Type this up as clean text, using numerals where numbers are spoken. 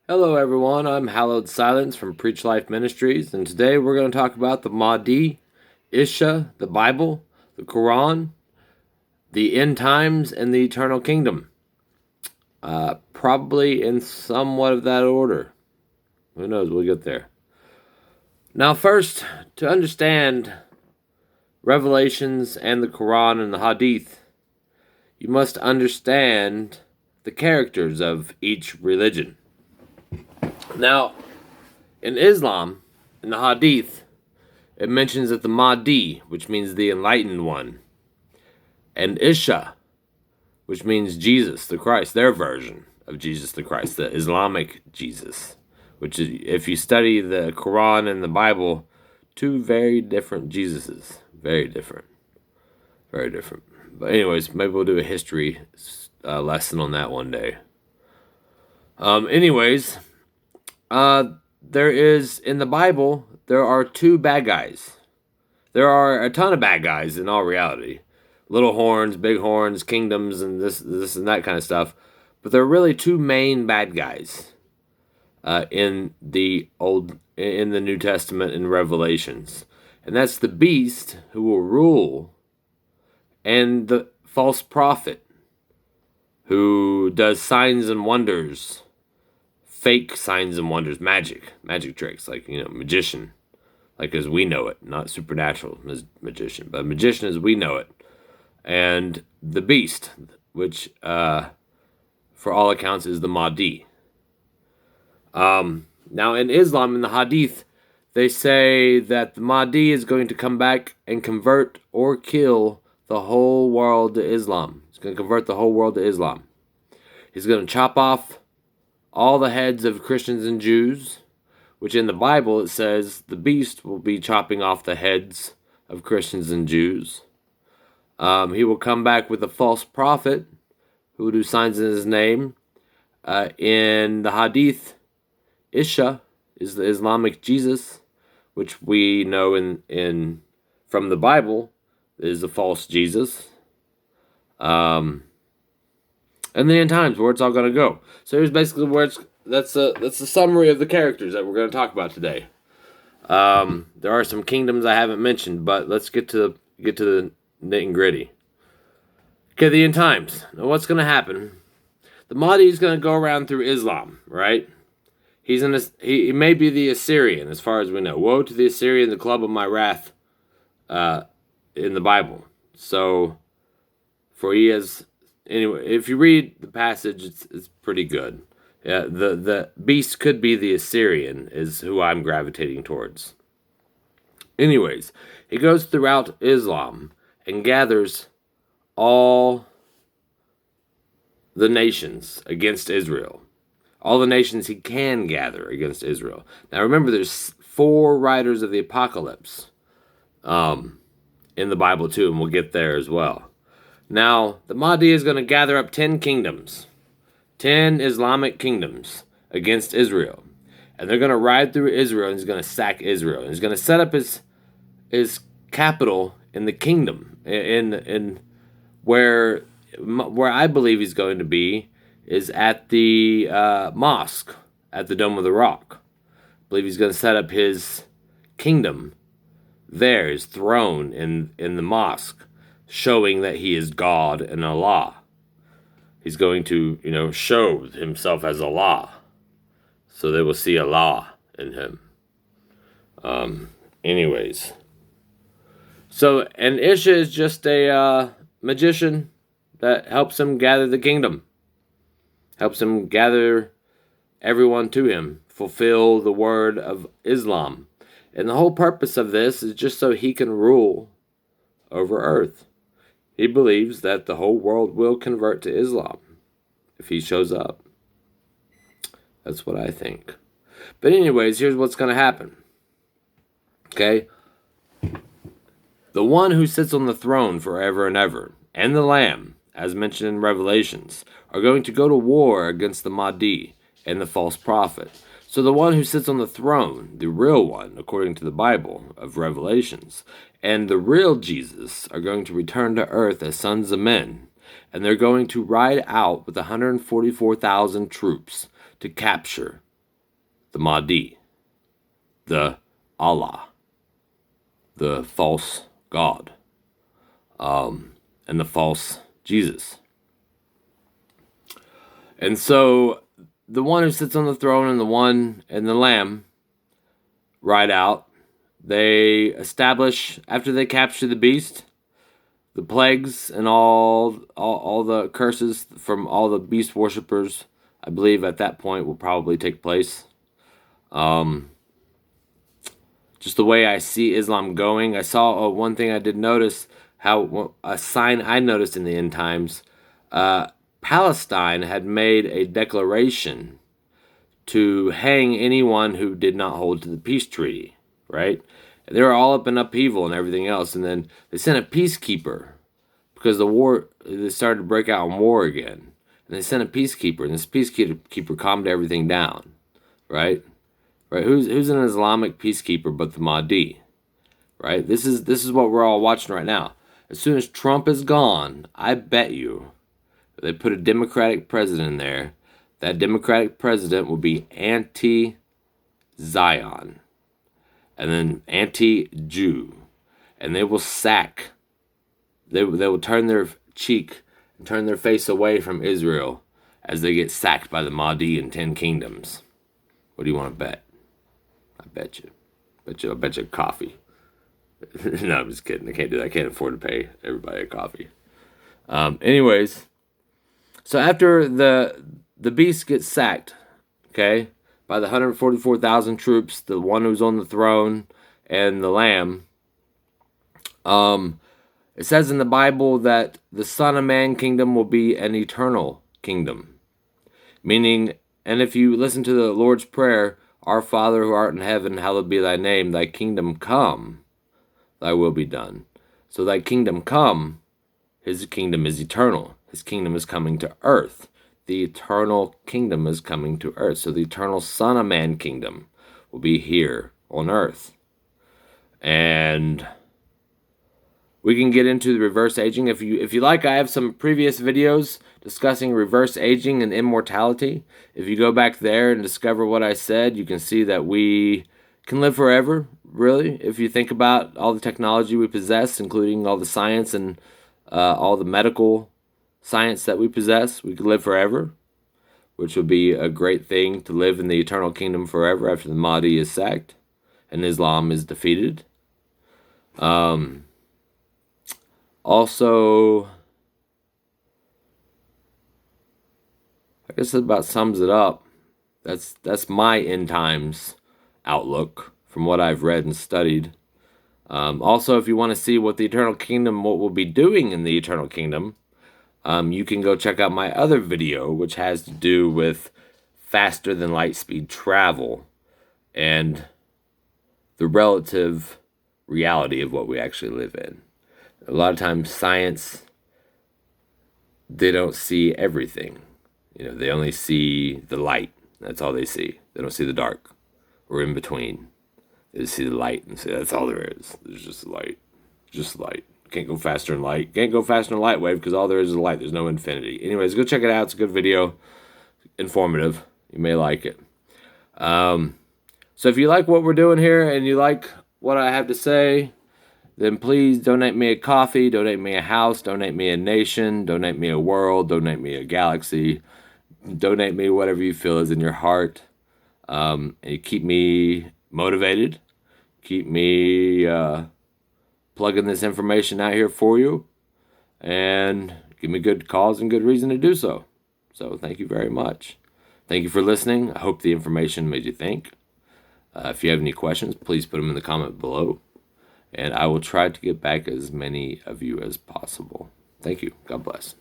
Hello, everyone. I'm Hallowed Silence from Preach Life Ministries, and today we're going to talk about the Mahdi, Isha, the Bible, the Koran, the end times, and the eternal kingdom. Probably in somewhat of that order. Who knows? We'll get there. Now, first, to understand Revelations and the Quran and the Hadith, you must understand the characters of each religion. Now, in Islam, in the Hadith, it mentions that the Mahdi, which means the enlightened one, and Isha, which means Jesus the Christ, their version of Jesus the Christ, the Islamic Jesus, which is, if you study the Quran and the Bible, two very different Jesuses. Very different. Very different. But anyways, maybe we'll do a history lesson on that one day. There is, in the Bible, there are two bad guys. There are a ton of bad guys in all reality. Little horns, big horns, kingdoms, and this and that kind of stuff. But there are really two main bad guys in the New Testament and Revelations. And that's the beast who will rule and the false prophet who does signs and wonders, fake signs and wonders, magic tricks, like, magician, like as we know it, not supernatural as magician, but magician as we know it. And the beast, which for all accounts is the Mahdi. Now in Islam, in the Hadith, they say that the Mahdi is going to come back and convert or kill the whole world to Islam. He's going to convert the whole world to Islam. He's going to chop off all the heads of Christians and Jews, which in the Bible it says the beast will be chopping off the heads of Christians and Jews. He will come back with a false prophet who will do signs in his name. In the Hadith, Isha is the Islamic Jesus, which we know in from the Bible is a false Jesus. And the end times, where it's all going to go. So here's basically that's the summary of the characters that we're going to talk about today. There are some kingdoms I haven't mentioned, but let's get to the nitty and gritty. Okay, the end times. Now, what's going to happen? The Mahdi is going to go around through Islam, right? He may be the Assyrian, as far as we know. Woe to the Assyrian, the club of my wrath, in the Bible. So, for he has. Anyway, if you read the passage, it's pretty good. Yeah, the beast could be the Assyrian, is who I'm gravitating towards. Anyways, he goes throughout Islam and gathers all the nations against Israel. All the nations he can gather against Israel. Now remember, there's 4 riders of the apocalypse in the Bible too, and we'll get there as well. Now, the Mahdi is going to gather up 10 kingdoms, 10 Islamic kingdoms against Israel. And they're going to ride through Israel, and he's going to sack Israel. And he's going to set up his capital in the kingdom, in where I believe he's going to be is at the mosque, at the Dome of the Rock. I believe he's going to set up his kingdom there, his throne in the mosque, showing that he is God and Allah. He's going to, show himself as Allah. So they will see Allah in him. Anyways. So, and Isha is just a magician that helps him gather the kingdom. Helps him gather everyone to him. Fulfill the word of Islam. And the whole purpose of this is just so he can rule over earth. He believes that the whole world will convert to Islam if he shows up. That's what I think. But anyways, here's what's going to happen. Okay? The one who sits on the throne forever and ever, and the Lamb, as mentioned in Revelations, are going to go to war against the Mahdi and the false prophet. So the one who sits on the throne, the real one, according to the Bible of Revelations, and the real Jesus are going to return to earth as sons of men. And they're going to ride out with 144,000 troops to capture the Mahdi, the Allah, the false God, and the false Jesus. And so the one who sits on the throne and the one and the Lamb ride out. They establish, after they capture the beast, the plagues and all the curses from all the beast worshippers, I believe at that point will probably take place. Just the way I see Islam going. I saw one thing I did notice, how a sign I noticed in the end times, Palestine had made a declaration to hang anyone who did not hold to the peace treaty, right? And they were all up in upheaval and everything else, and then they sent a peacekeeper because they started to break out in war again, and they sent a peacekeeper, and this peacekeeper calmed everything down, right? Right? Who's an Islamic peacekeeper but the Mahdi, right? This is what we're all watching right now. As soon as Trump is gone, I bet you, they put a Democratic president in there, that Democratic president will be anti-Zion and then anti-Jew, and they will they will turn their cheek and turn their face away from Israel as they get sacked by the Mahdi in 10 kingdoms. What do you want to bet? I bet you coffee. No, I'm just kidding. I can't do that. I can't afford to pay everybody a coffee. Anyways, so after the beast gets sacked, okay, by the 144,000 troops, the one who's on the throne and the Lamb, it says in the Bible that the Son of Man kingdom will be an eternal kingdom. Meaning, and if you listen to the Lord's Prayer, Our Father who art in heaven, hallowed be thy name, thy kingdom come, thy will be done. So thy kingdom come, his kingdom is eternal. His kingdom is coming to earth. The eternal kingdom is coming to earth. So the eternal Son of Man kingdom will be here on earth. And we can get into the reverse aging. If you like, I have some previous videos discussing reverse aging and immortality. If you go back there and discover what I said, you can see that we can live forever, really. If you think about all the technology we possess, including all the science and all the medical science that we possess, we could live forever, which would be a great thing to live in the eternal kingdom forever after the Mahdi is sacked and Islam is defeated. Also, I guess that about sums it up. That's my end times outlook from what I've read and studied. Also, if you want to see what the eternal kingdom, what we'll be doing in the eternal kingdom, you can go check out my other video, which has to do with faster than light speed travel and the relative reality of what we actually live in. A lot of times science, they don't see everything. They only see the light. That's all they see. They don't see the dark or in between. They just see the light and say, that's all there is. There's just light. Just light. Can't go faster than light. Can't go faster than light wave because all there is light. There's no infinity. Anyways, go check it out. It's a good video. Informative. You may like it. So if you like what we're doing here and you like what I have to say, then please donate me a coffee, donate me a house, donate me a nation, donate me a world, donate me a galaxy, donate me whatever you feel is in your heart. And you keep me motivated, keep me plugging this information out here for you, and give me good cause and good reason to do so. So thank you very much. Thank you for listening. I hope the information made you think. If you have any questions, please put them in the comment below. And I will try to get back as many of you as possible. Thank you. God bless.